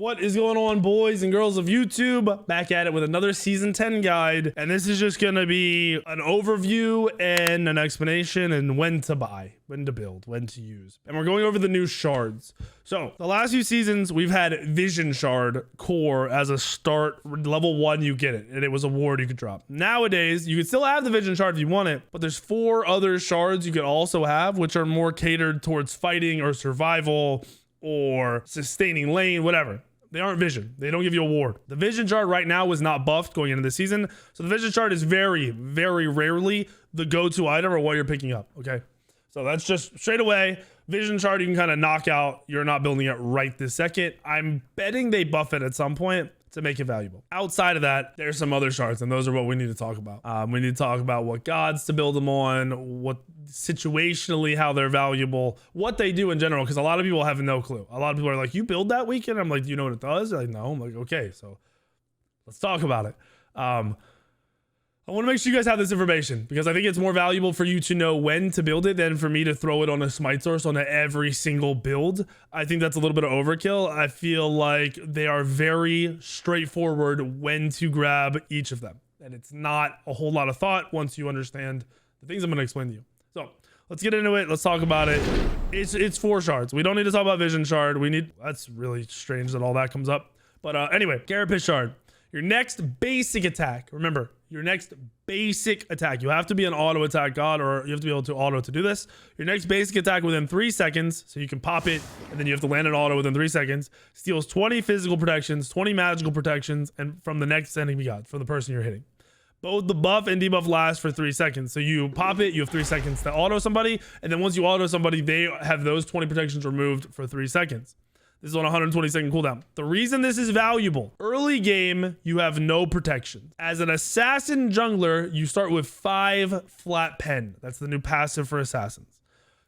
What is going on, boys and girls of YouTube? Back at it with another season 10 guide, and this is just gonna be an overview and an explanation and when to buy, when to build, when to use, and we're going over the new shards. So the last few seasons we've had Vision Shard core as a start. Level 1 you get it, and it was a ward you could drop. Nowadays you can still have the Vision Shard if you want it, but there's 4 other shards you could also have, which are more catered towards fighting or survival or sustaining lane, whatever. They aren't vision. They don't give you a ward. The vision shard right now was not buffed going into the season. So the vision shard is very, very rarely the go-to item or what you're picking up. Okay. So that's just straight away. Vision shard you can kind of knock out. You're not building it right this second. I'm betting they buff it at some point to make it valuable. Outside of that, there's some other shards, and those are what we need to talk about. We need to talk about what gods to build them on, what situationally, how they're valuable, what they do in general, because a lot of people have no clue. A lot of people are like, you build that weekend? I'm like, do you know what it does? They're like, no. I'm like, okay, so let's talk about it. I want to make sure you guys have this information because I think it's more valuable for you to know when to build it than for me to throw it on a Smite source on every single build. I think that's a little bit of overkill. I feel like they are very straightforward when to grab each of them. And it's not a whole lot of thought once you understand the things I'm going to explain to you. So let's get into it. Let's talk about it. It's 4 shards. We don't need to talk about Vision Shard. That's really strange that all that comes up. But anyway, Carapace Shard. Your next basic attack. Remember, your next basic attack. You have to be an auto attack god, or you have to be able to auto to do this. Your next basic attack within 3 seconds. So you can pop it, and then you have to land an auto within 3 seconds. Steals 20 physical protections, 20 magical protections, and from the next enemy god, from the person you're hitting. Both the buff and debuff last for 3 seconds. So you pop it, you have 3 seconds to auto somebody, and then once you auto somebody, they have those 20 protections removed for 3 seconds. This is on 120-second cooldown. The reason this is valuable, early game, you have no protection. As an assassin jungler, you start with 5 flat pen. That's the new passive for assassins.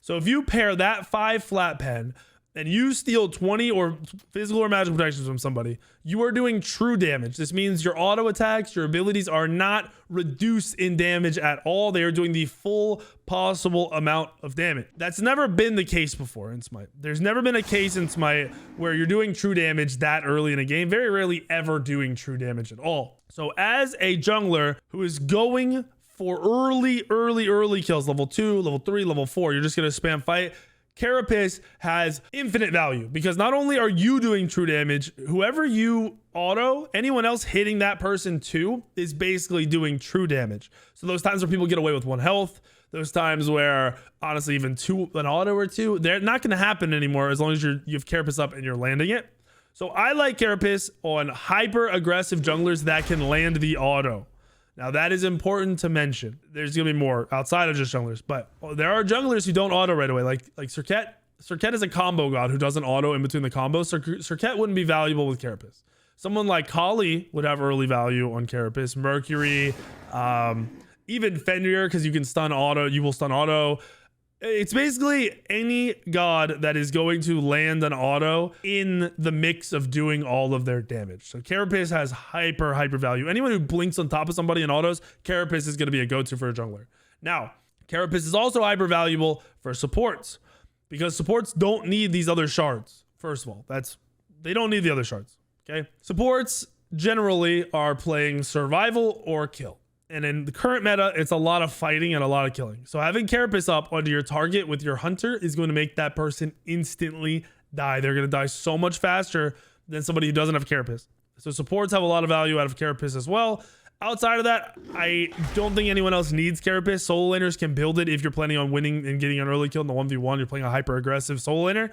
So if you pair that 5 flat pen and you steal 20 or physical or magical protections from somebody, you are doing true damage. This means your auto attacks, your abilities are not reduced in damage at all. They are doing the full possible amount of damage. That's never been the case before in Smite. There's never been a case in Smite where you're doing true damage that early in a game. Very rarely ever doing true damage at all. So as a jungler who is going for early kills, level 2, level 3, level 4, you're just going to spam fight. Carapace has infinite value because not only are you doing true damage, whoever you auto, anyone else hitting that person too is basically doing true damage. So those times where people get away with 1 health, those times where honestly even an auto or 2, they're not going to happen anymore as long as you have Carapace up and you're landing it. So I like Carapace on hyper aggressive junglers that can land the auto. Now that is important to mention. There's gonna be more outside of just junglers, but there are junglers who don't auto right away. Like Serket. Serket is a combo god who doesn't auto in between the combos. Serket wouldn't be valuable with Carapace. Someone like Kali would have early value on Carapace. Mercury, even Fenrir, because you can stun auto. You will stun auto. It's basically any god that is going to land an auto in the mix of doing all of their damage. So Carapace has hyper value. Anyone who blinks on top of somebody in autos, Carapace is going to be a go-to for a jungler. Now, Carapace is also hyper valuable for supports because supports don't need these other shards. First of all, they don't need the other shards. Okay. Supports generally are playing survival or kill. And in the current meta, it's a lot of fighting and a lot of killing. So having Carapace up onto your target with your hunter is going to make that person instantly die. They're going to die so much faster than somebody who doesn't have Carapace. So supports have a lot of value out of Carapace as well. Outside of that, I don't think anyone else needs Carapace. Solo laners can build it if you're planning on winning and getting an early kill in the 1v1. You're playing a hyper aggressive solo laner.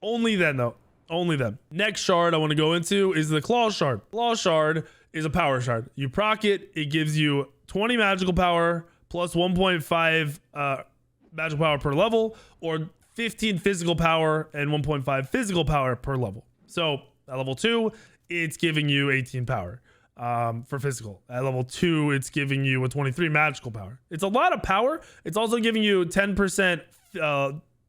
Only then though. Only then. Next shard I want to go into is the Claw Shard. Claw Shard is a power shard. You proc it, it gives you 20 magical power plus 1.5 magical power per level, or 15 physical power and 1.5 physical power per level. So at level 2, it's giving you 18 power for physical. At level 2, it's giving you a 23 magical power. It's a lot of power. It's also giving you 10%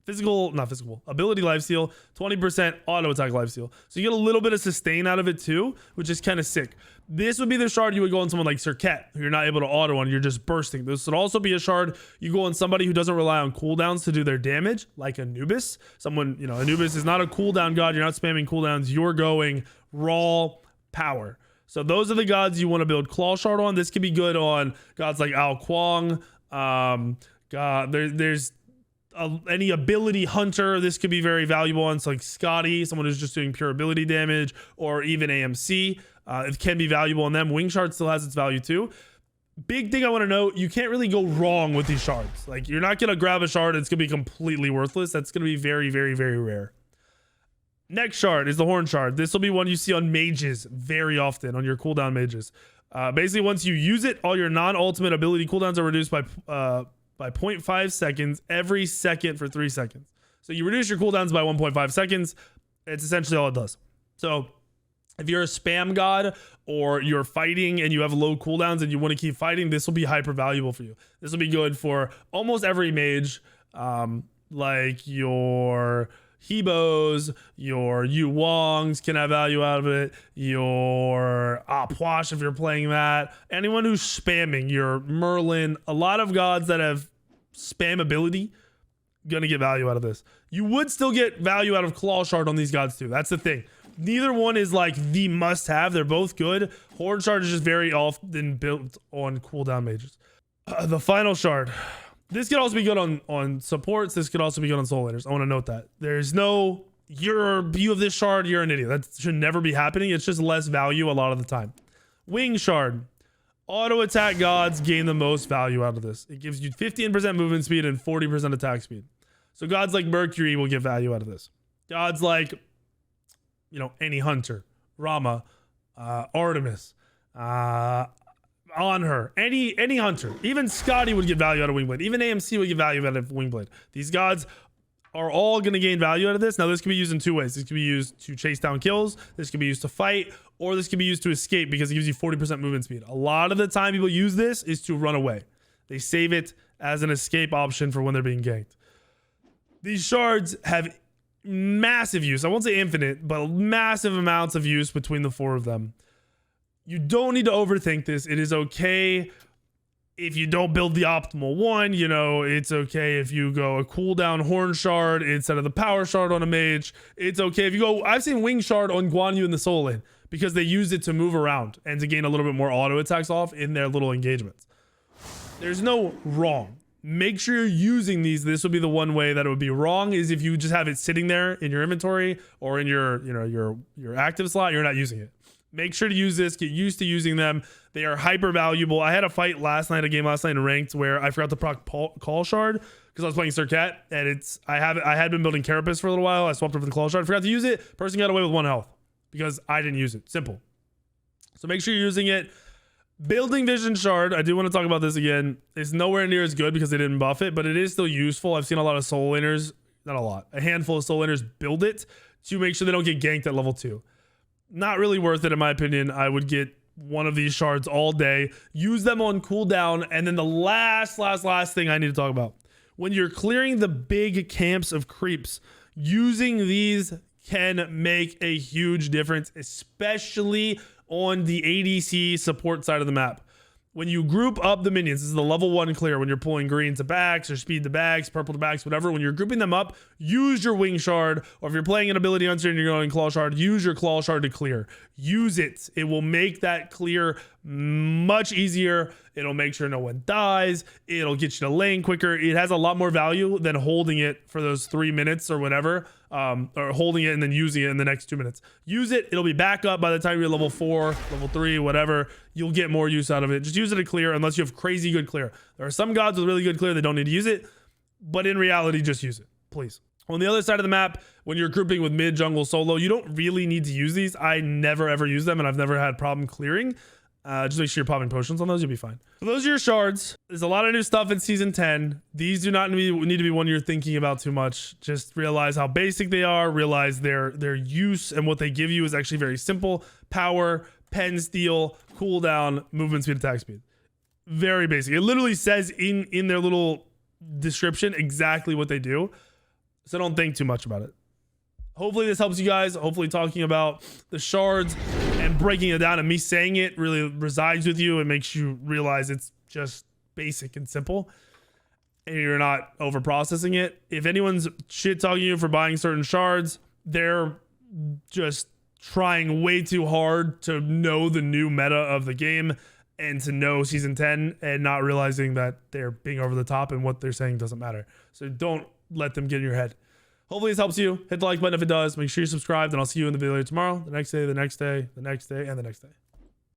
not physical, ability lifesteal, 20% auto attack lifesteal. So you get a little bit of sustain out of it too, which is kind of sick. This would be the shard you would go on someone like Serket, who you're not able to auto on, you're just bursting. This would also be a shard you go on somebody who doesn't rely on cooldowns to do their damage, like Anubis. Someone, you know, Anubis is not a cooldown god, you're not spamming cooldowns, you're going raw power. So those are the gods you want to build Claw Shard on. This could be good on gods like Ao Kuang. There's any ability hunter. This could be very valuable on, so like Scotty, someone who's just doing pure ability damage, or even AMC. It can be valuable on them. Wing Shard still has its value too. Big thing I want to note, you can't really go wrong with these shards. Like, you're not going to grab a shard and it's going to be completely worthless. That's going to be very, very, very rare. Next shard is the Horn Shard. This will be one you see on mages very often, on your cooldown mages. Basically, once you use it, all your non-ultimate ability cooldowns are reduced by 0.5 seconds every second for 3 seconds. So you reduce your cooldowns by 1.5 seconds. It's essentially all it does. So if you're a spam god, or you're fighting and you have low cooldowns and you want to keep fighting, this will be hyper valuable for you. This will be good for almost every mage, like your Hebos, your Yu Wongs can have value out of it, your Apwash if you're playing that, anyone who's spamming, your Merlin, a lot of gods that have spam ability, gonna get value out of this. You would still get value out of Claw Shard on these gods too. That's the thing. Neither one is like the must have. They're both good. Horn Shard is just very often built on cooldown mages. The final shard. This could also be good on supports. This could also be good on soul ladders. I want to note that. There's no, you have this shard, you're an idiot. That should never be happening. It's just less value a lot of the time. Wing Shard. Auto attack gods gain the most value out of this. It gives you 15% movement speed and 40% attack speed. So gods like Mercury will get value out of this. Gods like, you know, any hunter, Rama, Artemis, on her, any hunter, even Scotty would get value out of Wingblade, even AMC would get value out of Wingblade. These gods are all going to gain value out of this. Now this can be used in two ways. This can be used to chase down kills, this can be used to fight, or this can be used to escape because it gives you 40% movement speed. A lot of the time people use this is to run away. They save it as an escape option for when they're being ganked. These shards have massive use. I won't say infinite, but massive amounts of use between the four of them. You don't need to overthink this. It is okay if you don't build the optimal one. You know, it's okay if you go a cooldown Horn Shard instead of the Power Shard on a mage. It's okay if you go, I've seen Wing Shard on Guan Yu in the Soul Lane because they used it to move around and to gain a little bit more auto attacks off in their little engagements. There's no wrong. Make sure you're using these. This would be the one way that it would be wrong, is if you just have it sitting there in your inventory or in your, you know, your active slot, you're not using it. Make sure to use this. Get used to using them. They are hyper valuable. I had a fight last night, a game last night in ranked, where I forgot to proc Call Shard because I was playing Serket, and I had been building Carapace for a little while. I swapped over the Claw Shard. I forgot to use it. Person got away with 1 health because I didn't use it. Simple. So make sure you're using it. Building Vision Shard, I do want to talk about this again, is nowhere near as good because they didn't buff it, but it is still useful. I've seen a lot of soul laners, not a lot, a handful of soul laners build it to make sure they don't get ganked at level 2. Not really worth it in my opinion. I would get one of these shards all day, use them on cooldown, and then the last thing I need to talk about. When you're clearing the big camps of creeps, using these can make a huge difference, especially on the ADC support side of the map. When you group up the minions, this is the level 1 clear, when you're pulling green to backs or speed to backs, purple to backs, whatever, when you're grouping them up, use your Wing Shard, or if you're playing an ability hunter and you're going Claw Shard, use your Claw Shard to clear. Use it. It will make that clear much easier. It'll make sure no one dies. It'll get you to lane quicker. It has a lot more value than holding it for those 3 minutes or whatever, or holding it and then using it in the next 2 minutes. Use it. It'll be back up by the time you're level 4, level 3, whatever. You'll get more use out of it. Just use it to clear unless you have crazy good clear. There are some gods with really good clear that don't need to use it, but in reality, just use it, please. On the other side of the map, when you're grouping with mid, jungle, solo, you don't really need to use these. I never ever use them, and I've never had problem clearing. Just make sure you're popping potions on those, you'll be fine. So those are your shards. There's a lot of new stuff in season 10. These do not need to be one you're thinking about too much. Just realize how basic they are. Realize their use and what they give you is actually very simple. Power, pen steal, cooldown, movement speed, attack speed. Very basic. It literally says in their little description exactly what they do. So don't think too much about it. Hopefully this helps you guys. Hopefully talking about the shards and breaking it down and me saying it really resides with you and makes you realize it's just basic and simple and you're not over processing it. If anyone's shit talking you for buying certain shards, they're just trying way too hard to know the new meta of the game and to know season 10 and not realizing that they're being over the top and what they're saying doesn't matter. So don't let them get in your head. Hopefully this helps you. Hit the like button if it does. Make sure you subscribe, and I'll see you in the video tomorrow, the next day, the next day, the next day, and the next day.